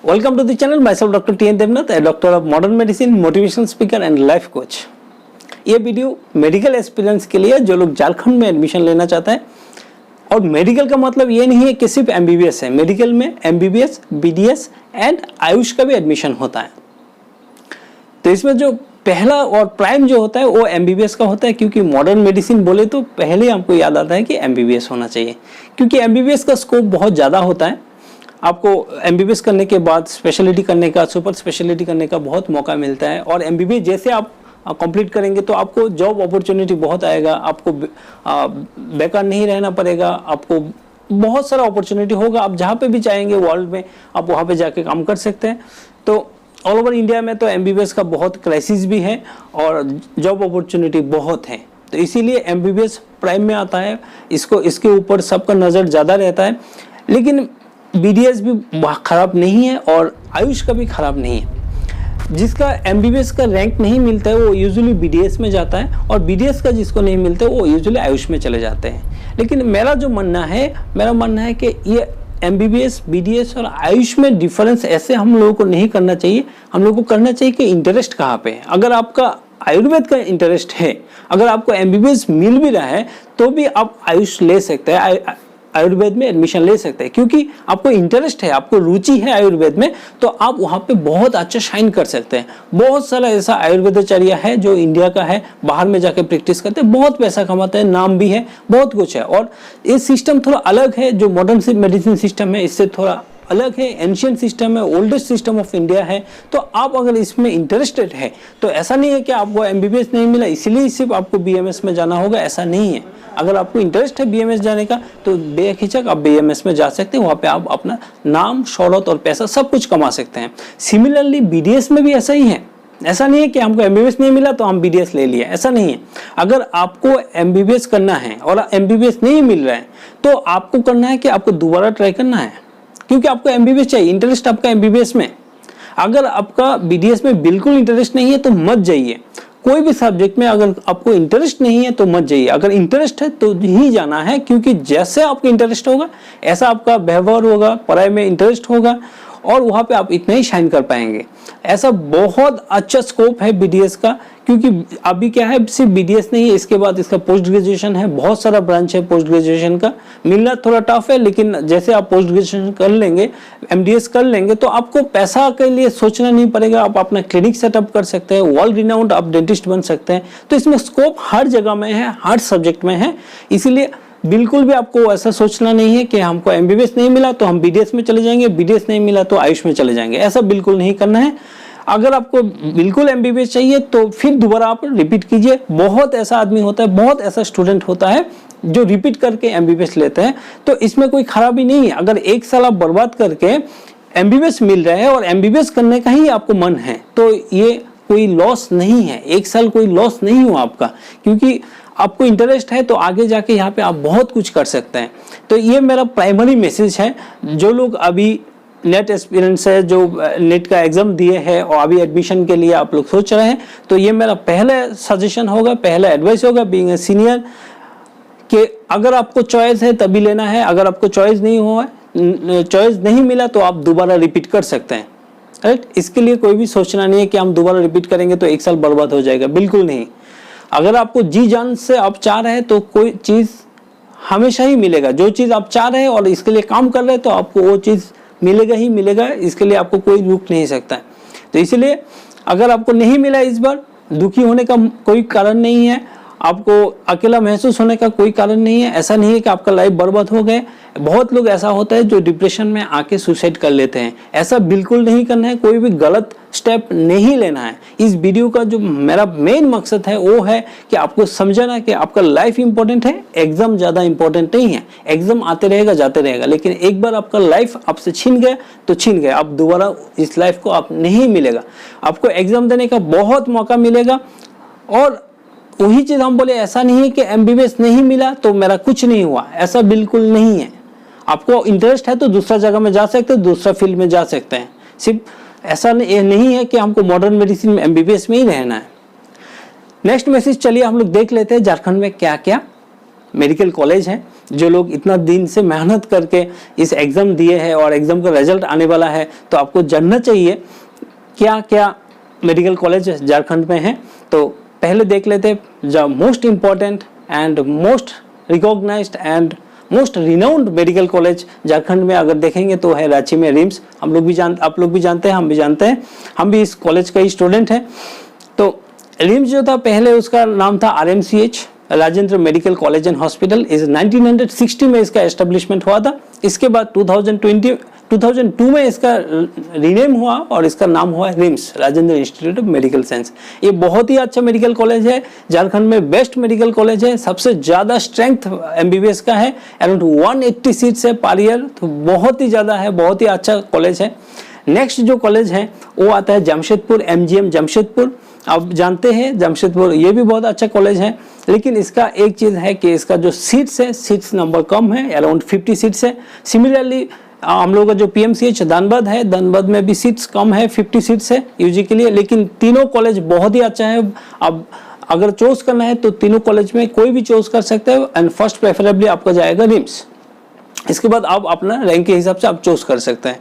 Welcome to the channel. Myself Dr. T. N. Devnath, a doctor of modern medicine, motivational speaker and life coach. ये video medical aspirants के लिए जो लोग झारखंड में admission लेना चाहते हैं। और मेडिकल का मतलब ये नहीं है कि सिर्फ एमबीबीएस है। मेडिकल में एमबीबीएस, बीडीएस एंड आयुष का भी एडमिशन होता है। तो इसमें जो पहला और प्राइम जो होता है वो एमबीबीएस का होता है, क्योंकि मॉडर्न मेडिसिन बोले तो पहले हमको याद आता है कि एमबीबीएस होना चाहिए, क्योंकि एमबीबीएस का स्कोप बहुत ज़्यादा होता है। आपको एमबीबीएस करने के बाद स्पेशलिटी करने का, सुपर स्पेशलिटी करने का बहुत मौका मिलता है। और एमबीबीएस जैसे आप कंप्लीट करेंगे तो आपको जॉब अपॉर्चुनिटी बहुत आएगा, आपको बेकार नहीं रहना पड़ेगा, आपको बहुत सारा अपॉर्चुनिटी होगा। आप जहाँ पे भी चाहेंगे वर्ल्ड में आप वहाँ पे जाके काम कर सकते हैं। तो ऑल ओवर इंडिया में तो एमबीबीएस का बहुत क्राइसिस भी है और जॉब अपॉर्चुनिटी बहुत है, तो इसीलिए एमबीबीएस प्राइम में आता है। इसके ऊपर सबका नज़र ज़्यादा रहता है। लेकिन बीडीएस भी ख़राब नहीं है और आयुष का भी ख़राब नहीं है। जिसका एमबीबीएस का रैंक नहीं मिलता है वो यूजुअली बीडीएस में जाता है, और बीडीएस का जिसको नहीं मिलता है वो यूजुअली आयुष में चले जाते हैं। लेकिन मेरा मानना है कि ये एमबीबीएस, बीडीएस और आयुष में डिफरेंस ऐसे हम लोगों को नहीं करना चाहिए। हम लोगों को करना चाहिए कि इंटरेस्ट कहाँ पे है। अगर आपका आयुर्वेद का इंटरेस्ट है, अगर आपको एमबीबीएस मिल भी रहा है तो भी आप आयुष ले सकते हैं, आयुर्वेद में एडमिशन ले सकते हैं, क्योंकि आपको इंटरेस्ट है, आपको रुचि है आयुर्वेद में, तो आप वहाँ पे बहुत अच्छा शाइन कर सकते हैं। बहुत सारा ऐसा आयुर्वेदाचार्य है जो इंडिया का है, बाहर में जाके प्रैक्टिस करते हैं, बहुत पैसा कमाते हैं, नाम भी है, बहुत कुछ है। और ये सिस्टम थोड़ा अलग है, जो मॉडर्न मेडिसिन सिस्टम है इससे थोड़ा अलग है, एंशियंट सिस्टम है, ओल्डेस्ट सिस्टम ऑफ इंडिया है। तो आप अगर इसमें इंटरेस्टेड है तो ऐसा नहीं है कि आपको एमबीबीएस नहीं मिला इसलिए सिर्फ आपको बीएमएस में जाना होगा, ऐसा नहीं है। अगर आपको इंटरेस्ट है बीएमएस जाने का तो बेहिचक आप बीएमएस में जा सकते हैं। वहाँ पे आप अपना नाम, शौहरत और पैसा सब कुछ कमा सकते हैं। सिमिलरली बीडीएस में भी ऐसा ही है। ऐसा नहीं है कि हमको एमबीबीएस नहीं मिला तो हम बीडीएस ले लिया, ऐसा नहीं है। अगर आपको एमबीबीएस करना है और एमबीबीएस नहीं मिल रहा है तो आपको करना है कि आपको दोबारा ट्राई करना है, क्योंकि आपको एमबीबीएस चाहिए, इंटरेस्ट आपका एमबीबीएस में। अगर आपका बीडीएस में बिल्कुल इंटरेस्ट नहीं है तो मत जाइए। कोई भी सब्जेक्ट में अगर आपको इंटरेस्ट नहीं है तो मत जाइए। अगर इंटरेस्ट है तो ही जाना है, क्योंकि जैसे आपको इंटरेस्ट होगा ऐसा आपका व्यवहार होगा, पढ़ाई में इंटरेस्ट होगा और वहाँ पे आप इतना ही शाइन कर पाएंगे। ऐसा बहुत अच्छा स्कोप है बीडीएस का, क्योंकि अभी क्या है, सिर्फ बीडीएस नहीं है, इसके बाद इसका पोस्ट ग्रेजुएशन है, बहुत सारा ब्रांच है पोस्ट ग्रेजुएशन का। मिलना थोड़ा टफ है, लेकिन जैसे आप पोस्ट ग्रेजुएशन कर लेंगे, एमडीएस कर लेंगे तो आपको पैसा के लिए सोचना नहीं पड़ेगा। आप अपना क्लिनिक सेटअप कर सकते हैं, वर्ल्ड रिनाउंड आप डेंटिस्ट बन सकते हैं। तो इसमें स्कोप हर जगह में है, हर सब्जेक्ट में है। इसीलिए बिल्कुल भी आपको ऐसा सोचना नहीं है कि हमको एमबीबीएस नहीं मिला तो हम बीडीएस में चले जाएंगे, बीडीएस नहीं मिला तो आयुष में चले जाएंगे, ऐसा बिल्कुल नहीं करना है। अगर आपको बिल्कुल एमबीबीएस चाहिए तो फिर दोबारा आप रिपीट कीजिए। बहुत ऐसा आदमी होता है, बहुत ऐसा स्टूडेंट होता है जो रिपीट करके एमबीबीएस लेते हैं, तो इसमें कोई खराबी नहीं है। अगर एक साल आप बर्बाद करके एमबीबीएस मिल रहा है और एमबीबीएस करने का ही आपको मन है तो ये कोई लॉस नहीं है। एक साल कोई लॉस नहीं हुआ आपका, क्योंकि आपको इंटरेस्ट है तो आगे जाके यहाँ पे आप बहुत कुछ कर सकते हैं। तो ये मेरा प्राइमरी मैसेज है। जो लोग अभी नेट एक्सपीरियंस है, जो नेट का एग्जाम दिए हैं और अभी एडमिशन के लिए आप लोग सोच रहे हैं, तो ये मेरा पहला सजेशन होगा, पहला एडवाइस होगा बीइंग ए सीनियर, कि अगर आपको चॉइस है तभी लेना है। अगर आपको चॉइस नहीं हुआ, चॉइस नहीं मिला तो आप दोबारा रिपीट कर सकते हैं, राइट। इसके लिए कोई भी सोचना नहीं है कि हम दोबारा रिपीट करेंगे तो एक साल बर्बाद हो जाएगा, बिल्कुल नहीं। अगर आपको जी जान से आप चाह रहे हैं तो कोई चीज़ हमेशा ही मिलेगा। जो चीज़ आप चाह रहे हैं और इसके लिए काम कर रहे हैं तो आपको वो चीज़ मिलेगा ही मिलेगा, इसके लिए आपको कोई रुक नहीं सकता है। तो इसलिए अगर आपको नहीं मिला इस बार, दुखी होने का कोई कारण नहीं है, आपको अकेला महसूस होने का कोई कारण नहीं है। ऐसा नहीं है कि आपका लाइफ बर्बाद हो गए। बहुत लोग ऐसा होता है जो डिप्रेशन में आके सुसाइड कर लेते हैं। ऐसा बिल्कुल नहीं करना है, कोई भी गलत स्टेप नहीं लेना है। इस वीडियो का जो मेरा मेन मकसद है वो है कि आपको समझाना कि आपका लाइफ इंपॉर्टेंट है, एग्जाम ज़्यादा इंपॉर्टेंट नहीं है। एग्जाम आते रहेगा जाते रहेगा, लेकिन एक बार आपका लाइफ आपसे छीन गया तो छीन गया। आप दोबारा इस लाइफ को आप नहीं मिलेगा। आपको एग्जाम देने का बहुत मौका मिलेगा। और वही चीज़ हम बोले, ऐसा नहीं है कि एमबीबीएस नहीं मिला तो मेरा कुछ नहीं हुआ, ऐसा बिल्कुल नहीं है। आपको इंटरेस्ट है तो दूसरा जगह में जा सकते हैं, दूसरा फील्ड में जा सकते हैं। सिर्फ ऐसा नहीं है कि हमको मॉडर्न मेडिसिन में एमबीबीएस में ही रहना है। नेक्स्ट मैसेज चलिए हम लोग देख लेते हैं झारखंड में क्या क्या मेडिकल कॉलेज है। जो लोग इतना दिन से मेहनत करके इस एग्ज़ाम दिए हैं और एग्ज़ाम का रिजल्ट आने वाला है, तो आपको जानना चाहिए क्या क्या मेडिकल कॉलेज झारखंड में हैं। तो पहले देख लेते जो most important and most recognised and most renowned medical college Jharkhand में अगर देखेंगे तो है रांची में रिम्स। आप लोग भी जानते हैं, हम भी जानते हैं, हम भी इस कॉलेज का ही स्टूडेंट हैं। तो रिम्स जो था पहले उसका नाम था RMCH, Rajendra medical college and hospital. इस 1960 में इसका एस्टेब्लिशमेंट हुआ था। इसके बाद 2002 में इसका रीनेम हुआ और इसका नाम हुआ RIMS, Rajendra institute of medical science. ये बहुत ही अच्छा मेडिकल कॉलेज है, झारखंड में बेस्ट मेडिकल कॉलेज है, सबसे ज़्यादा स्ट्रेंथ MBBS का है, अराउंड 180 सीट्स है पर ईयर, तो बहुत ही ज़्यादा है, बहुत ही अच्छा कॉलेज है। नेक्स्ट जो कॉलेज है वो आता है जमशेदपुर, MGM जमशेदपुर। आप जानते हैं जमशेदपुर ये भी बहुत अच्छा कॉलेज है, लेकिन इसका एक चीज़ है कि इसका जो सीट्स है, सीट्स नंबर कम है, अराउंड 50 सीट्स है। सिमिलरली हम लोग का जो PMCH धनबाद है, धनबाद में भी सीट्स कम है, 50 सीट्स है UG के लिए। लेकिन तीनों कॉलेज बहुत ही अच्छा है। अब अगर चूज करना है तो तीनों कॉलेज में कोई भी चूज कर सकते हैं एंड फर्स्ट प्रेफरेबली आपका जाएगा रिम्स। इसके बाद आप अपना रैंक के हिसाब से आप चूज कर सकते हैं।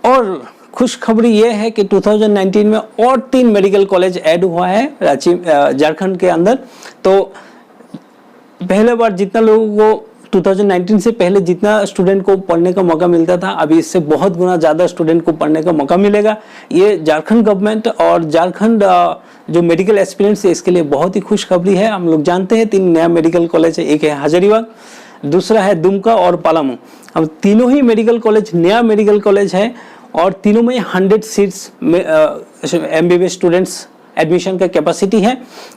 और खुशखबरी ये है कि 2019 में और 3 मेडिकल कॉलेज ऐड हुआ है रांची झारखंड के अंदर। तो पहले बार जितना लोगों को 2019 से पहले जितना स्टूडेंट को पढ़ने का मौका मिलता था, अभी इससे बहुत गुना ज़्यादा स्टूडेंट को पढ़ने का मौका मिलेगा। ये झारखंड गवर्नमेंट और झारखंड जो मेडिकल एस्पिरेंट्स है इसके लिए बहुत ही खुशखबरी है। हम लोग जानते हैं 3 नया मेडिकल कॉलेज है, एक है हजारीबाग, दूसरा है दुमका और पलामू। अब तीनों ही मेडिकल कॉलेज नया मेडिकल कॉलेज है और तीनों में 100 सीट्स MBBS स्टूडेंट्स एडमिशन का कैपेसिटी है।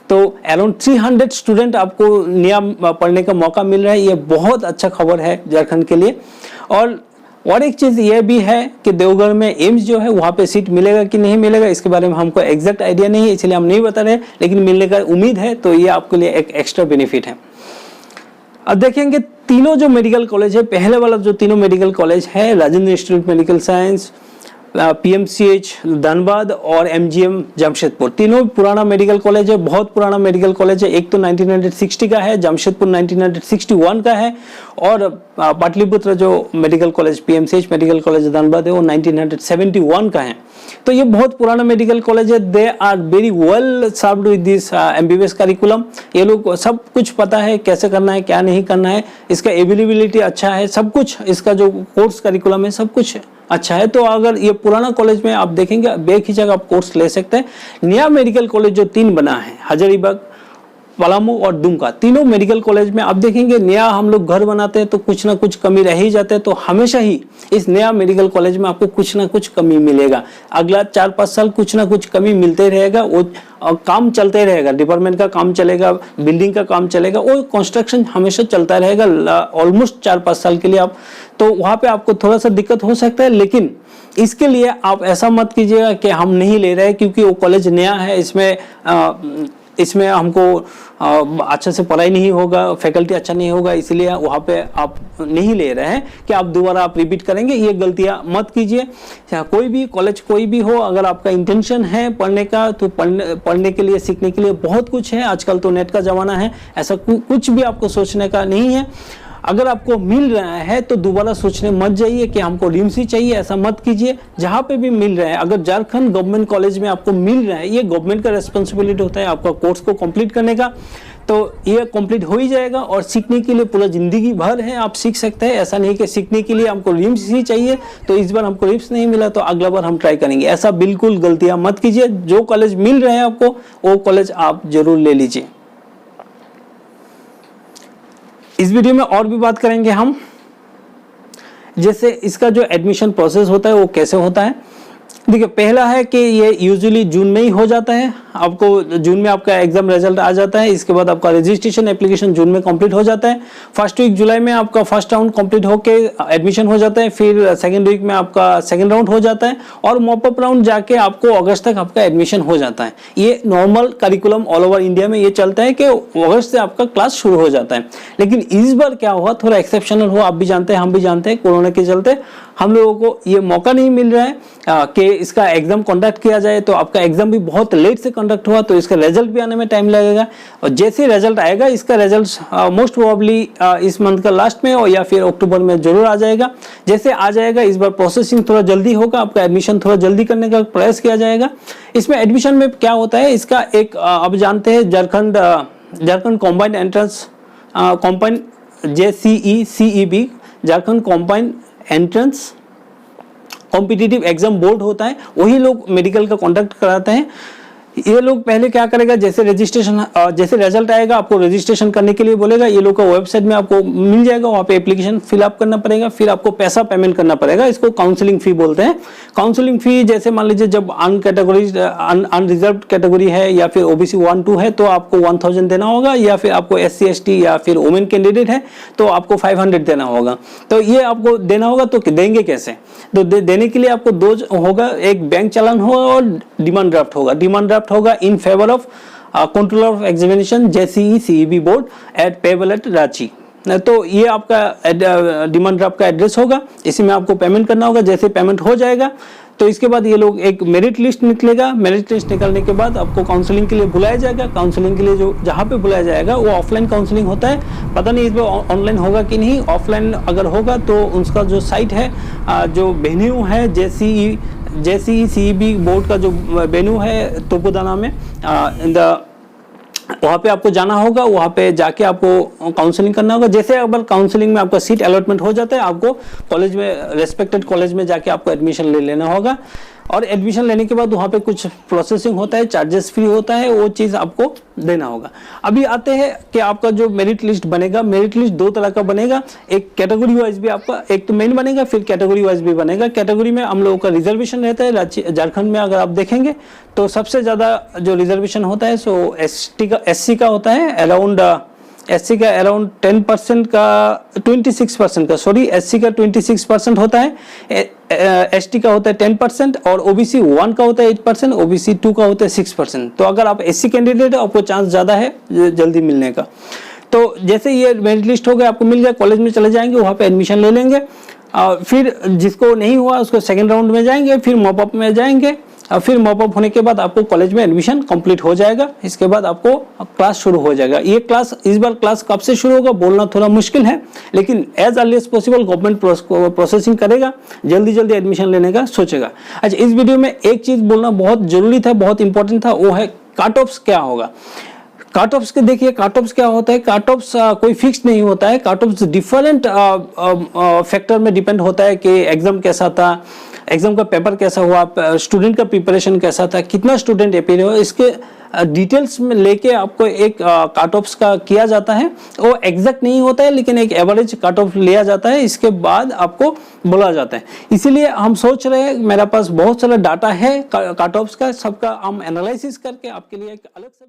तो अराउंड 300 स्टूडेंट आपको नया पढ़ने का मौका मिल रहा है। ये बहुत अच्छा खबर है झारखंड के लिए। और एक चीज़ ये भी है कि देवघर में एम्स जो है वहाँ पे सीट मिलेगा कि नहीं मिलेगा इसके बारे में हमको एग्जैक्ट आइडिया नहीं है, इसलिए हम नहीं बता रहे, लेकिन मिलने का उम्मीद है। तो ये आपके लिए एक एक्स्ट्रा बेनिफिट है। अब देखेंगे तीनों जो मेडिकल कॉलेज है, पहले वाला जो तीनों मेडिकल कॉलेज है Rajendra institute medical science, PMCH Dhanbad और MGM जमशेदपुर, तीनों पुराना मेडिकल कॉलेज है, बहुत पुराना मेडिकल कॉलेज है। एक तो 1960 का है, जमशेदपुर 1961 का है, और पाटलिपुत्र जो medical college PMCH medical college Dhanbad है वो 1971 का है। तो ये बहुत पुराना मेडिकल कॉलेज है। They are very well served with this MBBS curriculum. ये लोग सब कुछ पता है कैसे करना है क्या नहीं करना है, इसका अवेलेबिलिटी अच्छा है, सब कुछ इसका जो कोर्स करिकुलम है सब कुछ अच्छा है। तो अगर ये पुराना कॉलेज में आप देखेंगे बेहिचक आप कोर्स ले सकते हैं। नया मेडिकल कॉलेज जो 3 बना है हजारीबाग, पलामू और दुमका, तीनों मेडिकल कॉलेज में आप देखेंगे नया हम लोग घर बनाते हैं तो कुछ ना कुछ कमी रह ही जाते हैं। तो हमेशा ही इस नया मेडिकल कॉलेज में आपको कुछ ना कुछ कमी मिलेगा। अगला 4-5 साल कुछ ना कुछ कमी मिलते रहेगा, वो काम चलते रहेगा, डिपार्टमेंट का काम चलेगा, बिल्डिंग का काम चलेगा, वो कंस्ट्रक्शन हमेशा चलता रहेगा ऑलमोस्ट 4-5 साल के लिए। आप तो वहाँ पे आपको थोड़ा सा दिक्कत हो सकता है, लेकिन इसके लिए आप ऐसा मत कीजिएगा कि हम नहीं ले रहे क्योंकि वो कॉलेज नया है, इसमें हमको अच्छा से पढ़ाई नहीं होगा, फैकल्टी अच्छा नहीं होगा, इसलिए वहाँ पे आप नहीं ले रहे हैं कि आप दोबारा आप रिपीट करेंगे। ये गलतियाँ मत कीजिए। कोई भी कॉलेज कोई भी हो, अगर आपका इंटेंशन है पढ़ने का तो पढ़ने के लिए सीखने के लिए बहुत कुछ है। आजकल तो नेट का ज़माना है, ऐसा कुछ भी आपको सोचने का नहीं है। अगर आपको मिल रहा है तो दोबारा सोचने मत जाइए कि हमको रिम्स ही चाहिए, ऐसा मत कीजिए। जहाँ पे भी मिल रहा है, अगर झारखंड गवर्नमेंट कॉलेज में आपको मिल रहा है, ये गवर्नमेंट का रेस्पॉन्सिबिलिटी होता है आपका कोर्स को कंप्लीट करने का, तो ये कंप्लीट हो ही जाएगा। और सीखने के लिए पूरा जिंदगी भर है, आप सीख सकते हैं। ऐसा नहीं कि सीखने के लिए हमको रिम्स ही चाहिए तो इस बार हमको रिम्स नहीं मिला तो अगला बार हम ट्राई करेंगे, ऐसा बिल्कुल गलतियाँ मत कीजिए। जो कॉलेज मिल रहा है आपको वो कॉलेज आप जरूर ले लीजिए। इस वीडियो में और भी बात करेंगे हम, जैसे इसका जो एडमिशन प्रोसेस होता है वो कैसे होता है। देखिए, पहला है कि ये यूजुअली जून में ही हो जाता है। आपको जून में आपका एग्जाम रिजल्ट आ जाता है, इसके बाद आपका रजिस्ट्रेशन एप्लीकेशन जून में कंप्लीट हो जाता है। फर्स्ट वीक जुलाई में आपका फर्स्ट राउंड कंप्लीट होके एडमिशन हो जाता है, फिर सेकंड वीक में आपका सेकंड राउंड हो जाता है, और मॉपअप राउंड जाके आपको अगस्त तक आपका एडमिशन हो जाता है। ये normal curriculum all over India में ये चलता है कि अगस्त से आपका क्लास शुरू हो जाता है। लेकिन इस बार क्या हुआ, थोड़ा एक्सेप्शनल हुआ, आप भी जानते हैं हम भी जानते हैं, कोरोना के चलते हम लोगों को ये मौका नहीं मिल रहा है कि इसका एग्जाम कंडक्ट किया जाए तो आपका एग्जाम भी बहुत लेट से कंडक्ट हुआ तो इसका रिजल्ट भी आने में टाइम लगेगा। और जैसे रिजल्ट आएगा इसका रिजल्ट मोस्ट प्रोबेबली इस मंथ का लास्ट में और या फिर अक्टूबर में जरूर आ जाएगा। जैसे आ जाएगा इस बार प्रोसेसिंग थोड़ा जल्दी होगा, आपका एडमिशन थोड़ा जल्दी करने का प्रयास किया जाएगा। इसमें एडमिशन में क्या होता है, इसका एक आप जानते हैं Jharkhand combined entrance combined JCE-CEB Jharkhand combined entrance competitive exam board होता है, वही लोग मेडिकल का कंडक्ट कराते हैं। ये लोग पहले क्या करेगा, जैसे रिजल्ट आएगा आपको रजिस्ट्रेशन करने के लिए बोलेगा। ये लोग का वेबसाइट में आपको मिल जाएगा, वहाँ पे एप्लीकेशन फिलअप करना पड़ेगा, फिर आपको पैसा पेमेंट करना पड़ेगा। इसको काउंसलिंग फी बोलते हैं। काउंसलिंग फी जैसे मान लीजिए जब अनरिजर्व कैटेगरी है या फिर OBC 1-2 है तो आपको 1000 देना होगा, या फिर आपको SC ST या फिर वुमेन कैंडिडेट है तो आपको 500 देना होगा। तो ये आपको देना होगा, तो देंगे कैसे? तो देने के लिए आपको दो होगा, एक बैंक चालान होगा और डिमांड ड्राफ्ट होगा। डिमांड ड्राफ्ट होगा in favour of controller of examination JCE-CEB board at payable at Ranchi. तो ये आपका डिमांड ड्राफ्ट का एड्रेस होगा, इसी में आपको पेमेंट करना होगा। जैसे पेमेंट हो जाएगा तो इसके बाद ये लोग एक मेरिट लिस्ट निकलेगा। मेरिट लिस्ट निकलने के बाद आपको काउंसलिंग के लिए बुलाया जाएगा। काउंसलिंग के लिए जो जहाँ पे बुलाया जाएगा वो ऑफलाइन काउंसलिंग होता है, पता नहीं इस बार ऑनलाइन होगा कि नहीं। ऑफलाइन अगर होगा तो उसका जो साइट है, जो वेन्यू है JCE-CEB बोर्ड का जो वेन्यू है तोपुदाना में वहाँ पे आपको जाना होगा। वहाँ पे जाके आपको काउंसलिंग करना होगा। जैसे अगर काउंसलिंग में आपका सीट अलॉटमेंट हो जाता है, आपको कॉलेज में रेस्पेक्टेड कॉलेज में जाके आपको एडमिशन ले लेना होगा। और एडमिशन लेने के बाद वहाँ पे कुछ प्रोसेसिंग होता है, चार्जेस फ्री होता है, वो चीज़ आपको देना होगा। अभी आते हैं कि आपका जो मेरिट लिस्ट बनेगा, मेरिट लिस्ट दो तरह का बनेगा। एक कैटेगरी वाइज भी आपका, एक तो मेन बनेगा, फिर कैटेगरी वाइज भी बनेगा। कैटेगरी में हम लोगों का रिजर्वेशन रहता है। झारखंड में अगर आप देखेंगे तो सबसे ज़्यादा जो रिजर्वेशन होता है सो SC का होता है अराउंड 10% का 26% का, सॉरी SC का 26% होता है, ST का होता है 10% और OBC 1 का होता है 8%, OBC 2 का होता है 6%। तो अगर आप SC कैंडिडेट है आपको चांस ज़्यादा है जल्दी मिलने का। तो जैसे ये मेरिट लिस्ट हो गया, आपको मिल गया, कॉलेज में चले जाएंगे, वहाँ पे एडमिशन ले लेंगे। फिर जिसको नहीं हुआ उसको सेकेंड राउंड में जाएंगे, फिर मॉपअप में जाएंगे, और फिर मॉपअप होने के बाद आपको कॉलेज में एडमिशन कंप्लीट हो जाएगा। इसके बाद आपको क्लास शुरू हो जाएगा। ये क्लास इस बार क्लास कब से शुरू होगा बोलना थोड़ा मुश्किल है, लेकिन as early as possible government processing करेगा, जल्दी जल्दी एडमिशन लेने का सोचेगा। अच्छा, इस वीडियो में एक चीज़ बोलना बहुत जरूरी था, बहुत इंपॉर्टेंट था, वो है कट ऑफ्स क्या होगा। कट ऑफ्स के देखिए, कट ऑफ्स क्या होता है, कट ऑफ्स कोई फिक्स नहीं होता है। कट ऑफ्स डिफरेंट फैक्टर में डिपेंड होता है कि एग्जाम कैसा था, एग्जाम का पेपर कैसा हुआ, स्टूडेंट का प्रिपरेशन कैसा था, कितना स्टूडेंट अपेयर हुआ, इसके डिटेल्स में लेके आपको एक कट ऑफ्स का किया जाता है। वो एग्जैक्ट नहीं होता है, लेकिन एक एवरेज कट ऑफ लिया जाता है, इसके बाद आपको बोला जाता है। इसीलिए हम सोच रहे हैं, मेरे पास बहुत सारा डाटा है कट ऑफ्स का, सबका हम एनालिसिस करके आपके लिए एक अलग सा